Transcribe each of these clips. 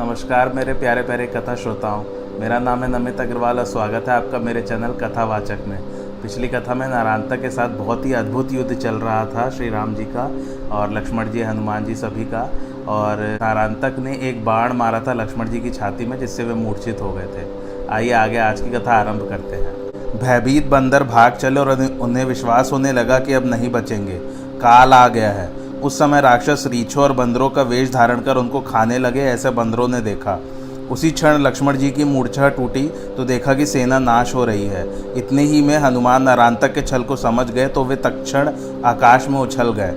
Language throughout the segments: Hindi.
नमस्कार मेरे प्यारे प्यारे कथा श्रोताओं, मेरा नाम है नमित अग्रवाल और स्वागत है आपका मेरे चैनल कथावाचक में। पिछली कथा में नारायणतक के साथ बहुत ही अद्भुत युद्ध चल रहा था श्री राम जी का और लक्ष्मण जी, हनुमान जी सभी का। और नारायणतक ने एक बाण मारा था लक्ष्मण जी की छाती में, जिससे वे मूर्छित हो गए थे। आइए आगे आज की कथा आरंभ करते हैं। भयभीत बंदर भाग चले और उन्हें विश्वास होने लगा कि अब नहीं बचेंगे, काल आ गया है। उस समय राक्षस रीछों और बंदरों का वेश धारण कर उनको खाने लगे, ऐसे बंदरों ने देखा। उसी क्षण लक्ष्मण जी की मूर्छा टूटी तो देखा कि सेना नाश हो रही है। इतने ही में हनुमान नारायणतक के छल को समझ गए तो वे तत्क्षण आकाश में उछल गए।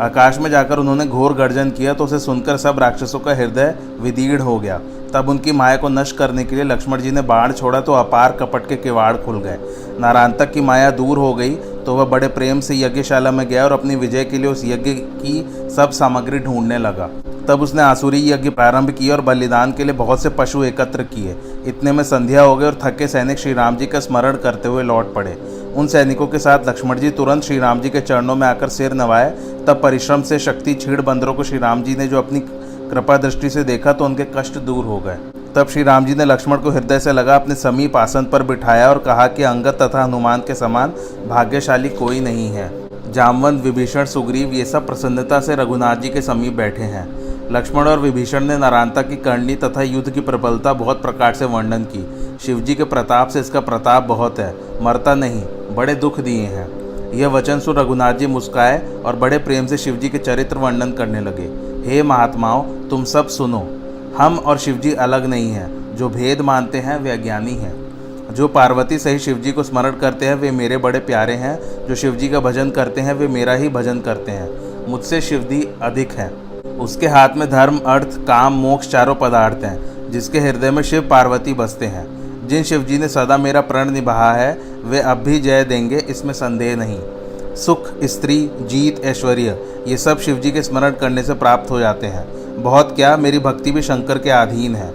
आकाश में जाकर उन्होंने घोर गर्जन किया तो उसे सुनकर सब राक्षसों का हृदय विदीर्ण हो गया। तब उनकी माया को नष्ट करने के लिए लक्ष्मण जी ने बाण छोड़ा तो अपार कपट के किवाड़ खुल गए। नारायणतक की माया दूर हो गई तो वह बड़े प्रेम से यज्ञशाला में गया और अपनी विजय के लिए उस यज्ञ की सब सामग्री ढूंढने लगा। तब उसने आसुरी यज्ञ प्रारंभ किया और बलिदान के लिए बहुत से पशु एकत्र किए। इतने में संध्या हो गई और थके सैनिक श्री राम जी का स्मरण करते हुए लौट पड़े। उन सैनिकों के साथ लक्ष्मण जी तुरंत श्री राम जी के चरणों में आकर सिर नवाए। तब परिश्रम से शक्ति छीड़ बंदरों को श्री राम जी ने जो अपनी कृपा दृष्टि से देखा तो उनके कष्ट दूर हो गए। तब श्री राम जी ने लक्ष्मण को हृदय से लगा अपने समीप आसन पर बिठाया और कहा कि अंगद तथा हनुमान के समान भाग्यशाली कोई नहीं है। जामवंत, विभीषण, सुग्रीव ये सब प्रसन्नता से रघुनाथ जी के समीप बैठे हैं। लक्ष्मण और विभीषण ने नारायणतक की करनी तथा युद्ध की प्रबलता बहुत प्रकार से वर्णन की। शिवजी के प्रताप से इसका प्रताप बहुत है, मरता नहीं, बड़े दुख दिए हैं। यह वचन सुन रघुनाथ जी मुस्काए और बड़े प्रेम से शिवजी के चरित्र वर्णन करने लगे। हे महात्माओं, तुम सब सुनो, हम और शिवजी अलग नहीं हैं। जो भेद मानते हैं वे अज्ञानी हैं। जो पार्वती सही शिवजी को स्मरण करते हैं वे मेरे बड़े प्यारे हैं। जो शिवजी का भजन करते हैं वे मेरा ही भजन करते हैं। मुझसे शिवजी अधिक हैं। उसके हाथ में धर्म, अर्थ, काम, मोक्ष चारों पदार्थ हैं, जिसके हृदय में शिव पार्वती बसते हैं। जिन शिवजी ने सदा मेरा प्रण निभाया है वे अब भी जय देंगे, इसमें संदेह नहीं। सुख, स्त्री, जीत, ऐश्वर्य ये सब शिवजी के स्मरण करने से प्राप्त हो जाते हैं। बहुत क्या, मेरी भक्ति भी शंकर के अधीन है।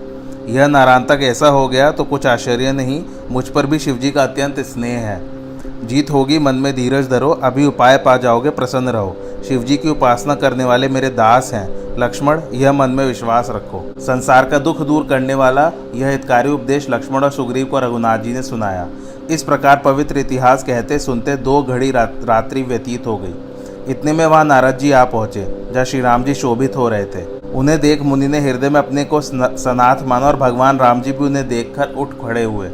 यह नारायणतक ऐसा हो गया तो कुछ आश्चर्य नहीं, मुझ पर भी शिवजी का अत्यंत स्नेह है। जीत होगी, मन में धीरज धरो, अभी उपाय पा जाओगे, प्रसन्न रहो। शिवजी की उपासना करने वाले मेरे दास हैं। लक्ष्मण, यह मन में विश्वास रखो। संसार का दुख दूर करने वाला यह हितकारी उपदेश लक्ष्मण और सुग्रीव को रघुनाथ जी ने सुनाया। इस प्रकार पवित्र इतिहास कहते सुनते 2 घड़ी रात्रि व्यतीत हो गई। इतने में वहाँ नारद जी आ पहुँचे, जहाँ श्री राम जी शोभित हो रहे थे। उन्हें देख मुनि ने हृदय में अपने को सनाथ माना और भगवान राम जी भी उन्हें देखकर उठ खड़े हुए।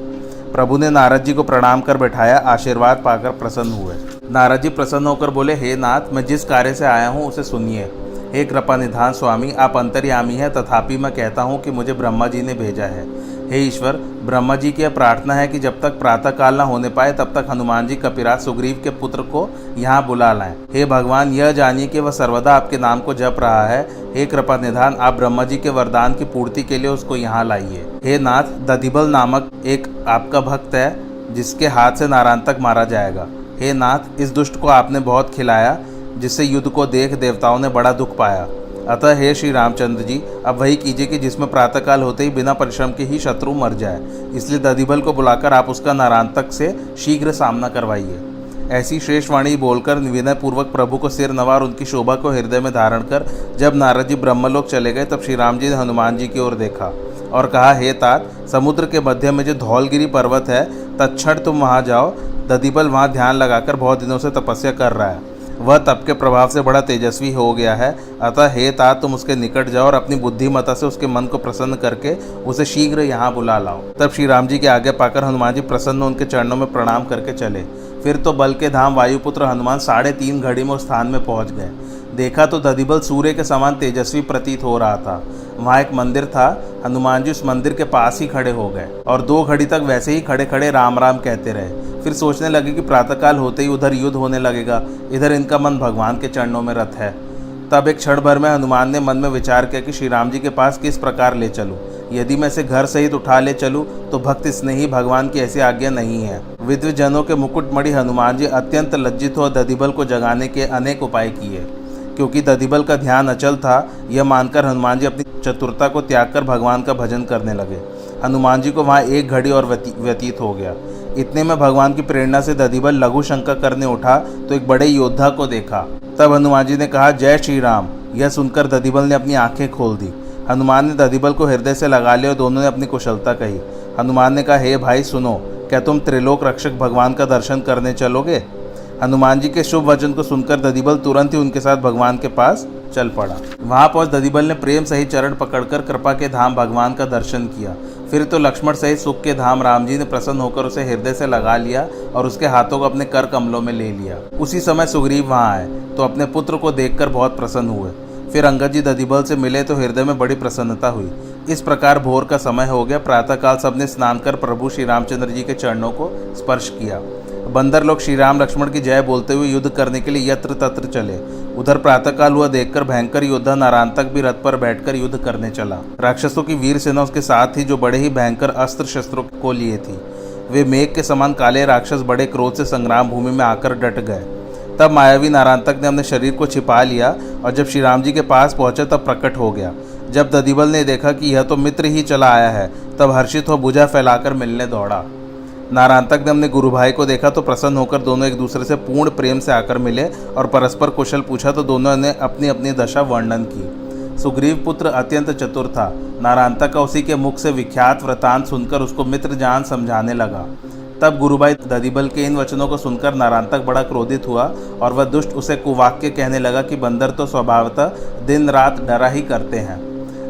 प्रभु ने नारद जी को प्रणाम कर बैठाया, आशीर्वाद पाकर प्रसन्न हुए। नारद जी प्रसन्न होकर बोले, हे नाथ, मैं जिस कार्य से आया हूँ उसे सुनिए। हे कृपा निधान स्वामी, आप अंतर्यामी हैं, तथापि मैं कहता हूँ कि मुझे ब्रह्मा जी ने भेजा है। हे ईश्वर, ब्रह्मा जी की यह प्रार्थना है कि जब तक प्रातः काल न होने पाए तब तक हनुमान जी कपिराज सुग्रीव के पुत्र को यहाँ बुला लाएं। हे भगवान, यह जानिए कि वह सर्वदा आपके नाम को जप रहा है। हे कृपा निधान, आप ब्रह्मा जी के वरदान की पूर्ति के लिए उसको यहाँ लाइए। हे नाथ, दधिबल नामक एक आपका भक्त है, जिसके हाथ से नारायणतक मारा जाएगा। हे नाथ, इस दुष्ट को आपने बहुत खिलाया, जिससे युद्ध को देख देवताओं ने बड़ा दुख पाया। अतः हे श्री रामचंद्र जी, अब वही कीजिए कि जिसमें प्रातःकाल होते ही बिना परिश्रम के ही शत्रु मर जाए। इसलिए दधिबल को बुलाकर आप उसका नारायणतक से शीघ्र सामना करवाइए। ऐसी श्रेष्ठ वाणी बोलकर विनय पूर्वक प्रभु को सिर नवा और उनकी शोभा को हृदय में धारण कर जब नारद जी ब्रह्मलोक चले गए तब श्री राम जी ने हनुमान जी की ओर देखा और कहा, हे तात, समुद्र के मध्य में जो धौलगिरी पर्वत है तत्क्षण तुम वहाँ जाओ। दधिबल वहाँ ध्यान लगाकर बहुत दिनों से तपस्या कर रहा है। वह तप के प्रभाव से बड़ा तेजस्वी हो गया है। अतः हे तात, तुम उसके निकट जाओ और अपनी बुद्धिमत्ता से उसके मन को प्रसन्न करके उसे शीघ्र यहाँ बुला लाओ। तब श्री राम जी की आज्ञा पाकर हनुमान जी प्रसन्न उनके चरणों में प्रणाम करके चले। फिर तो बल के धाम वायुपुत्र हनुमान 3.5 घड़ी में उस स्थान में पहुंच गए। देखा तो दधिबल सूर्य के समान तेजस्वी प्रतीत हो रहा था। वहाँ एक मंदिर था। हनुमान जी उस मंदिर के पास ही खड़े हो गए और 2 घड़ी तक वैसे ही खड़े खड़े राम राम कहते रहे। फिर सोचने लगे कि प्रातःकाल होते ही उधर युद्ध होने लगेगा, इधर इनका मन भगवान के चरणों में रत है। तब एक क्षण भर में हनुमान ने मन में विचार किया कि श्री राम जी के पास किस प्रकार ले चलूं। यदि मैं इसे घर सहित उठा ले चलूं तो भक्त स्नेही भगवान की ऐसी आज्ञा नहीं है। विद्वजनों के मुकुटमणि हनुमान जी अत्यंत लज्जित हो दधिबल को जगाने के अनेक उपाय किए। क्योंकि दधिबल का ध्यान अचल था, यह मानकर हनुमान जी अपनी चतुरता को त्याग कर भगवान का भजन करने लगे। हनुमान जी को वहाँ 1 घड़ी और व्यतीत हो गया। इतने में भगवान की प्रेरणा से दधिबल लघु शंका करने उठा तो एक बड़े योद्धा को देखा। तब हनुमान जी ने कहा, जय श्री राम। यह सुनकर दधिबल ने अपनी आंखें खोल दी। हनुमान ने दधिबल को हृदय से लगा लिया और दोनों ने अपनी कुशलता कही। हनुमान ने कहा, हे भाई सुनो, क्या तुम त्रिलोक रक्षक भगवान का दर्शन करने चलोगे? हनुमान जी के शुभ वचन को सुनकर दधिबल तुरंत ही उनके साथ भगवान के पास चल पड़ा। वहां पहुंच दधिबल ने प्रेम सहित चरण पकड़कर कृपा के धाम भगवान का दर्शन किया। फिर तो लक्ष्मण सहित सुख के धाम राम जी ने प्रसन्न होकर उसे हृदय से लगा लिया और उसके हाथों को अपने कर कमलों में ले लिया। उसी समय सुग्रीव वहां आए तो अपने पुत्र को देखकर बहुत प्रसन्न हुए। फिर अंगद जी दधिबल से मिले तो हृदय में बड़ी प्रसन्नता हुई। इस प्रकार भोर का समय हो गया। प्रातःकाल सबने स्नान कर प्रभु श्री रामचंद्र जी के चरणों को स्पर्श किया। बंदर लोग श्री राम लक्ष्मण की जय बोलते हुए युद्ध करने के लिए यत्र तत्र चले। उधर प्रातःकाल हुआ देखकर भयंकर योद्धा नारायणतक भी रथ पर बैठकर युद्ध करने चला। राक्षसों की वीर सेना उसके साथ थी, जो बड़े ही भयंकर अस्त्र शस्त्रों को लिए थी। वे मेघ के समान काले राक्षस बड़े क्रोध से संग्राम भूमि में आकर डट गए। तब मायावी नारायणतक ने अपने शरीर को छिपा लिया और जब श्री राम जी के पास पहुंचा तब प्रकट हो गया। जब दधिबल ने देखा कि यह तो मित्र ही चला आया है, तब हर्षित हो भुजा फैलाकर मिलने दौड़ा। नारायणतक ने अपने गुरु भाई को देखा तो प्रसन्न होकर दोनों एक दूसरे से पूर्ण प्रेम से आकर मिले और परस्पर कुशल पूछा तो दोनों ने अपनी अपनी दशा वर्णन की। सुग्रीव पुत्र अत्यंत चतुर था। नारायणतक का उसी के मुख से विख्यात वृतांत सुनकर उसको मित्र जान समझाने लगा। तब गुरुभाई दधिबल के इन वचनों को सुनकर नारायणतक बड़ा क्रोधित हुआ और वह दुष्ट उसे कुवाक्य कहने लगा कि बंदर तो स्वभावतः दिन रात डरा ही करते हैं।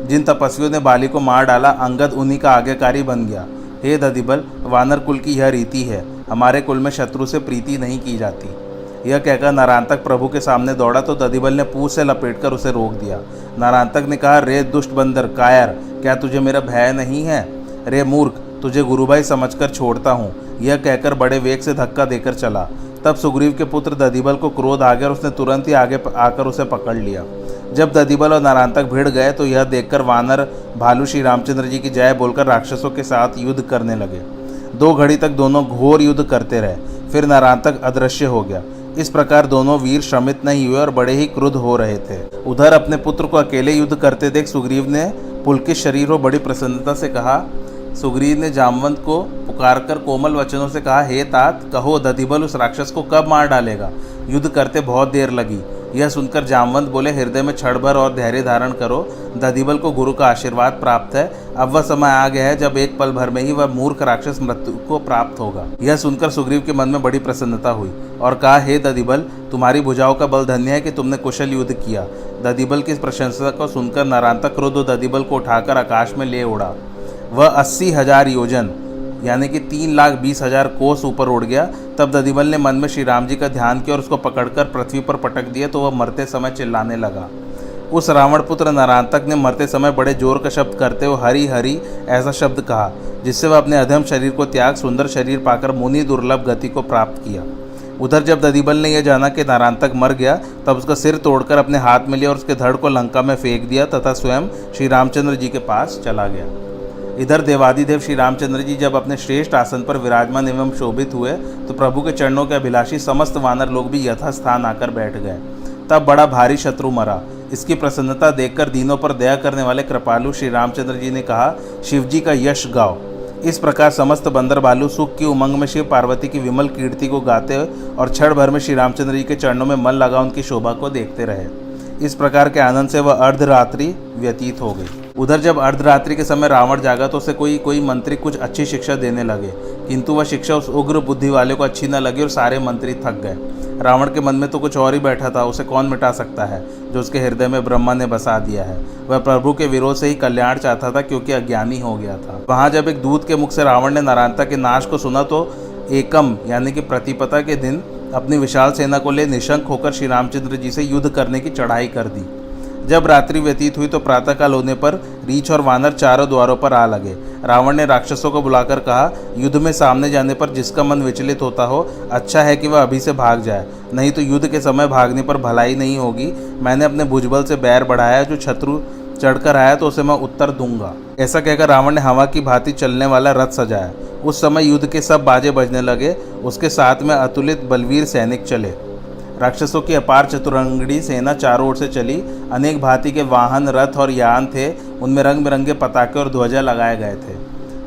जिन तपस्वियों ने बाली को मार डाला, अंगद उन्हीं का आज्ञाकारी बन गया। हे दधिबल, वानर कुल की यह रीति है, हमारे कुल में शत्रु से प्रीति नहीं की जाती। यह कहकर नारायणतक प्रभु के सामने दौड़ा तो दधिबल ने पूंछ से लपेटकर उसे रोक दिया। नारायणतक ने कहा, रे दुष्ट बंदर कायर, क्या तुझे मेरा भय नहीं है? रे मूर्ख, तुझे गुरुभाई समझकर छोड़ता हूँ। यह कहकर बड़े वेग से धक्का देकर चला। तब सुग्रीव के पुत्र दधिबल को क्रोध आ गया और उसने तुरंत ही आगे आकर उसे पकड़ लिया। जब दधिबल और नारायणतक भिड़ गए तो यह देखकर वानर भालू श्री रामचंद्र जी की जय बोलकर राक्षसों के साथ युद्ध करने लगे। 2 घड़ी तक दोनों घोर युद्ध करते रहे। फिर नारायणतक अदृश्य हो गया। इस प्रकार दोनों वीर श्रमित नहीं हुए और बड़े ही क्रुद्ध हो रहे थे। उधर अपने पुत्र को अकेले युद्ध करते देख सुग्रीव ने पुलकित शरीर हो बड़ी प्रसन्नता से कहा। सुग्रीव ने जामवंत को पुकारकर कोमल वचनों से कहा, हे तात, कहो दधिबल उस राक्षस को कब मार डालेगा? युद्ध करते बहुत देर लगी। यह सुनकर जामवंत बोले, हृदय में क्षण भर और धैर्य धारण करो। दधिबल को गुरु का आशीर्वाद प्राप्त है। अब वह समय आ गया है जब एक पल भर में ही वह मूर्ख राक्षस मृत्यु को प्राप्त होगा। यह सुनकर सुग्रीव के मन में बड़ी प्रसन्नता हुई और कहा, हे दधिबल, तुम्हारी भुजाओं का बल धन्य है कि तुमने कुशल युद्ध किया। दधिबल की इस प्रशंसा को सुनकर नारायणतक क्रोध दधिबल को उठाकर आकाश में ले उड़ा। वह 80,000 योजन यानी कि 3,20,000 कोस ऊपर उड़ गया। तब दधिबल ने मन में श्री राम जी का ध्यान किया और उसको पकड़कर पृथ्वी पर पटक दिया तो वह मरते समय चिल्लाने लगा। उस रावण पुत्र नारायणतक ने मरते समय बड़े जोर का शब्द करते हुए हरि हरि ऐसा शब्द कहा, जिससे वह अपने अधम शरीर को त्याग सुंदर शरीर पाकर मुनि दुर्लभ गति को प्राप्त किया। उधर जब दधिबल ने यह जाना कि नारायणतक मर गया, तब उसका सिर तोड़कर अपने हाथ में लिया और उसके धड़ को लंका में फेंक दिया तथा स्वयं श्री रामचंद्र जी के पास चला गया। इधर देवादिदेव श्री रामचंद्र जी जब अपने श्रेष्ठ आसन पर विराजमान एवं शोभित हुए तो प्रभु के चरणों के अभिलाषी समस्त वानर लोग भी यथास्थान आकर बैठ गए। तब बड़ा भारी शत्रु मरा। इसकी प्रसन्नता देखकर दीनों पर दया करने वाले कृपालु श्री रामचंद्र जी ने कहा, शिवजी का यश गाओ। इस प्रकार समस्त बंदर भालू सुख की उमंग में शिव पार्वती की विमल कीर्ति को गाते और क्षण भर में श्री रामचंद्र जी के चरणों में मन लगा उनकी शोभा को देखते रहे। इस प्रकार के आनंद से वह अर्धरात्रि व्यतीत हो गई। उधर जब अर्धरात्रि के समय रावण जागा तो उसे कोई मंत्री कुछ अच्छी शिक्षा देने लगे, किंतु वह शिक्षा उस उग्र बुद्धि वाले को अच्छी न लगी और सारे मंत्री थक गए। रावण के मन में तो कुछ और ही बैठा था, उसे कौन मिटा सकता है जो उसके हृदय में ब्रह्मा ने बसा दिया है। वह प्रभु के विरोध से ही कल्याण चाहता था क्योंकि अज्ञानी हो गया था। वहाँ जब एक दूत के मुख से रावण ने नारायणता के नाश को सुना तो एकम यानी कि प्रतिपदा के दिन अपनी विशाल सेना को ले निशंक होकर श्री रामचंद्र जी से युद्ध करने की चढ़ाई कर दी। जब रात्रि व्यतीत हुई तो प्रातःकाल होने पर रीछ और वानर चारों द्वारों पर आ लगे। रावण ने राक्षसों को बुलाकर कहा, युद्ध में सामने जाने पर जिसका मन विचलित होता हो, अच्छा है कि वह अभी से भाग जाए, नहीं तो युद्ध के समय भागने पर भलाई नहीं होगी। मैंने अपने भुजबल से बैर बढ़ाया, जो शत्रु चढ़कर आया तो उसे मैं उत्तर दूंगा। ऐसा कहकर रावण ने हवा की भांति चलने वाला रथ सजाया। उस समय युद्ध के सब बाजे बजने लगे। उसके साथ में अतुलित बलवीर सैनिक चले। राक्षसों की अपार चतुरंगड़ी सेना चारों ओर से चली। अनेक भांति के वाहन, रथ और यान थे। उनमें रंग बिरंगे पताके और ध्वजा लगाए गए थे।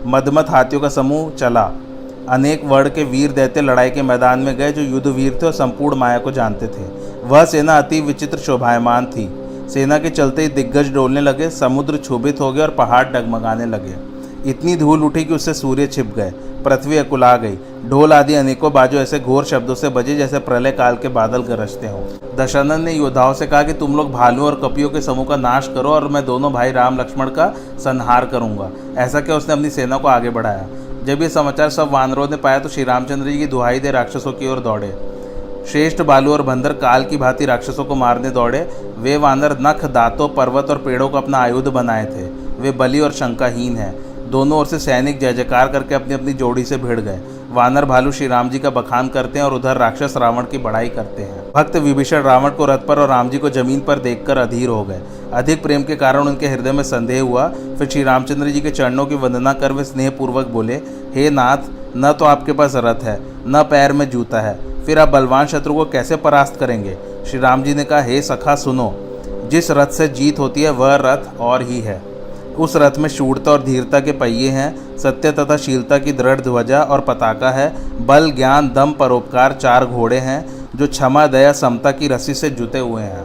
मदमत हाथियों का समूह चला। अनेक वर्ण के वीर दैत्य लड़ाई के मैदान में गए, जो युद्ध वीर थे और संपूर्ण माया को जानते थे। वह सेना अति विचित्र शोभायमान थी। सेना के चलते ही दिग्गज डोलने लगे, समुद्र क्षोभित हो गए और पहाड़ डगमगाने लगे। इतनी धूल उठी कि उससे सूर्य छिप गए, पृथ्वी अकुला गई। ढोल आदि अनेकों बाजों ऐसे घोर शब्दों से बजे जैसे प्रलय काल के बादल गरजते हों। दशानन ने योद्धाओं से कहा कि तुम लोग भालुओं और कपियों के समूह का नाश करो और मैं दोनों भाई राम लक्ष्मण का संहार करूंगा। ऐसा क्या उसने अपनी सेना को आगे बढ़ाया। जब ये समाचार सब वानरों ने पाया तो श्री रामचंद्र जी की दुहाई दे राक्षसों की ओर दौड़े। श्रेष्ठ बालू और बंदर काल की भांति राक्षसों को मारने दौड़े। वे वानर नख, दांतों, पर्वत और पेड़ों को अपना आयुध बनाए थे। वे बली और शंकाहीन हैं। दोनों ओर से सैनिक जय जयकार करके अपनी अपनी जोड़ी से भिड़ गए। वानर भालू श्री राम जी का बखान करते हैं और उधर राक्षस रावण की बड़ाई करते हैं। भक्त विभीषण रावण को रथ पर और राम जी को जमीन पर देखकर अधीर हो गए। अधिक प्रेम के कारण उनके हृदय में संदेह हुआ। फिर श्री रामचंद्र जी के चरणों की वंदना कर वे स्नेहपूर्वक बोले, हे नाथ, न तो आपके पास रथ है, न पैर में जूता है, फिर आप बलवान शत्रु को कैसे परास्त करेंगे। श्री राम जी ने कहा, हे सखा सुनो, जिस रथ से जीत होती है वह रथ और ही है। उस रथ में शूरता और धीरता के पहिए हैं, सत्य तथा शीलता की दृढ़ ध्वजा और पताका है, बल, ज्ञान, दम, परोपकार 4 घोड़े हैं जो क्षमा, दया, समता की रस्सी से जुटे हुए हैं,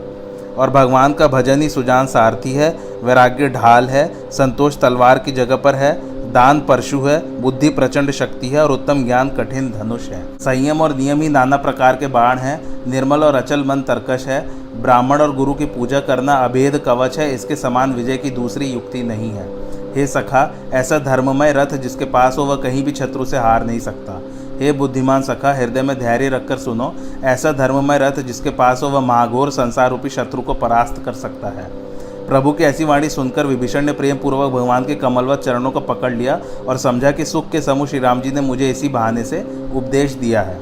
और भगवान का भजन ही सुजान सारथी है। वैराग्य ढाल है, संतोष तलवार की जगह पर है, दान परशु है, बुद्धि प्रचंड शक्ति है और उत्तम ज्ञान कठिन धनुष है। संयम और नियम ही नाना प्रकार के बाण हैं। निर्मल और अचल मन तरकश है। ब्राह्मण और गुरु की पूजा करना अभेद कवच है। इसके समान विजय की दूसरी युक्ति नहीं है। हे सखा, ऐसा धर्ममय रथ जिसके पास हो वह कहीं भी शत्रु से हार नहीं सकता। हे बुद्धिमान सखा, हृदय में धैर्य रखकर सुनो, ऐसा धर्ममय रथ जिसके पास हो वह महाघोर संसार रूपी शत्रु को परास्त कर सकता है। प्रभु की ऐसी वाणी सुनकर विभीषण ने प्रेम पूर्वक भगवान के कमलवत चरणों को पकड़ लिया और समझा कि सुख के समूह श्री राम जी ने मुझे इसी बहाने से उपदेश दिया है।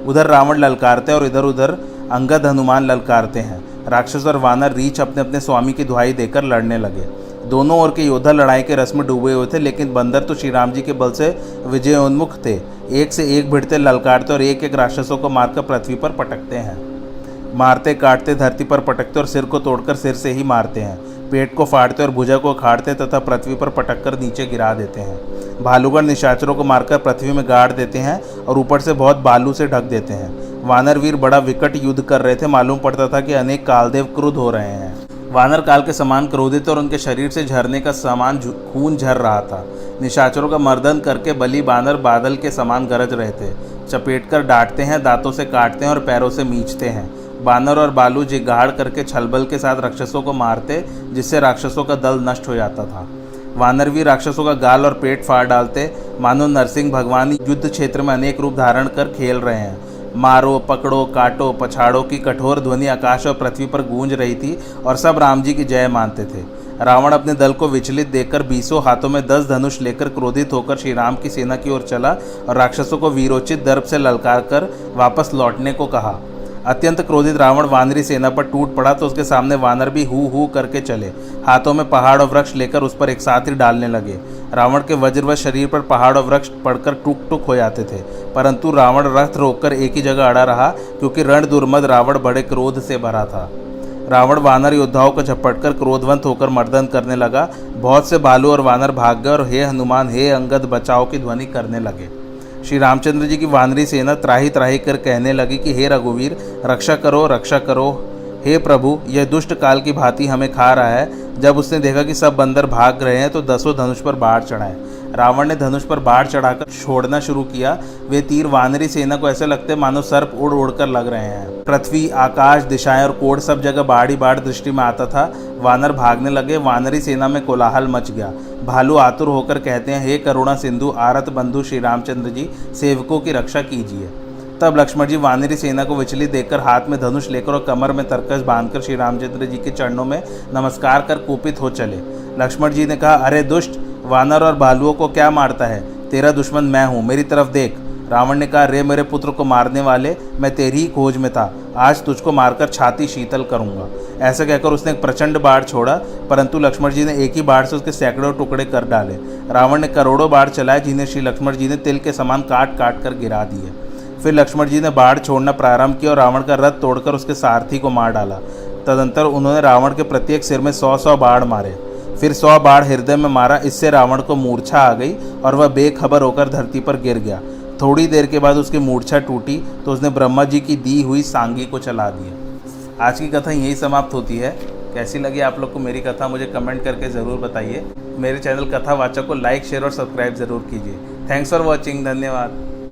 उधर रावण ललकारते और इधर उधर अंगद हनुमान ललकारते हैं। राक्षस और वानर रीछ अपने अपने स्वामी की दुहाई देकर लड़ने लगे। दोनों ओर के योद्धा लड़ाई के रस में डूबे हुए थे, लेकिन बंदर तो श्री राम जी के बल से विजयोन्मुख थे। एक से एक भिड़ते, ललकारते और एक एक राक्षसों को मारकर पृथ्वी पर पटकते हैं। मारते काटते धरती पर पटकते और सिर को तोड़कर सिर से ही मारते हैं। पेट को फाड़ते और भुजा को खाड़ते तथा पृथ्वी पर पटककर नीचे गिरा देते हैं। भालूगण निशाचरों को मारकर पृथ्वी में गाड़ देते हैं और ऊपर से बहुत बालू से ढक देते हैं। वानर वीर बड़ा विकट युद्ध कर रहे थे। मालूम पड़ता था कि अनेक कालदेव क्रुद्ध हो रहे हैं। वानर काल के समान क्रोधित और उनके शरीर से झरने का समान खून झर रहा था। निशाचरों का मर्दन करके बली बानर बादल के समान गरज रहे थे। चपेटकर डांटते हैं, दांतों से काटते हैं और पैरों से मींचते हैं। बानर और बालू जिगाड़ करके छलबल के साथ राक्षसों को मारते, जिससे राक्षसों का दल नष्ट हो जाता था। वानर भी राक्षसों का गाल और पेट फाड़ डालते, मानो नरसिंह भगवान युद्ध क्षेत्र में अनेक रूप धारण कर खेल रहे हैं। मारो, पकड़ो, काटो, पछाड़ो की कठोर ध्वनि आकाश और पृथ्वी पर गूंज रही थी और सब राम जी की जय मानते थे। रावण अपने दल को विचलित देखकर 20 हाथों में 10 धनुष लेकर क्रोधित होकर श्री राम की सेना की ओर चला और राक्षसों को वीरोचित दर्प से ललकार कर वापस लौटने को कहा। अत्यंत क्रोधित रावण वानरी सेना पर टूट पड़ा तो उसके सामने वानर भी हू करके चले। हाथों में पहाड़ और वृक्ष लेकर उस पर एक साथ ही डालने लगे। रावण के वज्रवश शरीर पर पहाड़ और वृक्ष पड़कर टुक टुक हो जाते थे, परंतु रावण रथ रोककर एक ही जगह अड़ा रहा, क्योंकि रण दुर्मद रावण बड़े क्रोध से भरा था। रावण वानर योद्धाओं को झपटकर क्रोधवंत होकर मर्दन करने लगा। बहुत से भालू और वानर भाग गए और हे हनुमान, हे अंगद, बचाओ की ध्वनि करने लगे। श्री रामचंद्र जी की वानरी सेना त्राही त्राही कर कहने लगी कि हे रघुवीर, रक्षा करो, रक्षा करो। हे प्रभु, यह दुष्ट काल की भांति हमें खा रहा है। जब उसने देखा कि सब बंदर भाग रहे हैं तो 10 धनुष पर बाढ़ चढ़ाए। रावण ने धनुष पर बाढ़ चढ़ाकर छोड़ना शुरू किया। वे तीर वानरी सेना को ऐसे लगते मानो सर्प उड़ उड़ कर लग रहे हैं। पृथ्वी, आकाश, दिशाएं और कोड सब जगह बाढ़ ही बाढ़ दृष्टि में आता था। वानर भागने लगे। वानरी सेना में कोलाहल मच गया। भालू आतुर होकर कहते हैं, हे करुणा सिंधु आरत बंधु श्री रामचंद्र जी, सेवकों की रक्षा कीजिए। तब लक्ष्मण जी वानरी सेना को विचलित देखकर हाथ में धनुष लेकर और कमर में तरकस बांधकर श्री रामचंद्र जी के चरणों में नमस्कार कर कुपित हो चले। लक्ष्मण जी ने कहा, अरे दुष्ट, वानर और भालुओं को क्या मारता है? तेरा दुश्मन मैं हूँ, मेरी तरफ देख। रावण ने कहा, रे मेरे पुत्र को मारने वाले, मैं तेरी ही खोज में था। आज तुझको मारकर छाती शीतल करूंगा। ऐसा कहकर उसने एक प्रचंड बाढ़ छोड़ा, परंतु लक्ष्मण जी ने एक ही बाढ़ से उसके सैकड़ों टुकड़े कर डाले। रावण ने करोड़ों बाढ़ चलाए, जिन्हें श्री लक्ष्मण जी ने तिल के समान काट काट कर गिरा दिए। फिर लक्ष्मण जी ने बाढ़ छोड़ना प्रारंभ किया और रावण का रथ तोड़कर उसके सारथी को मार डाला। तदंतर उन्होंने रावण के प्रत्येक सिर में 100-100 बाढ़ मारे। फिर 100 बाढ़ हृदय में मारा। इससे रावण को मूर्छा आ गई और वह बेखबर होकर धरती पर गिर गया। थोड़ी देर के बाद उसकी मूर्छा टूटी तो उसने ब्रह्मा जी की दी हुई सांगी को चला दिया। आज की कथा यही समाप्त होती है। कैसी लगी आप लोग को मेरी कथा, मुझे कमेंट करके ज़रूर बताइए। मेरे चैनल कथावाचक को लाइक, शेयर और सब्सक्राइब ज़रूर कीजिए। Thanks for watching. धन्यवाद।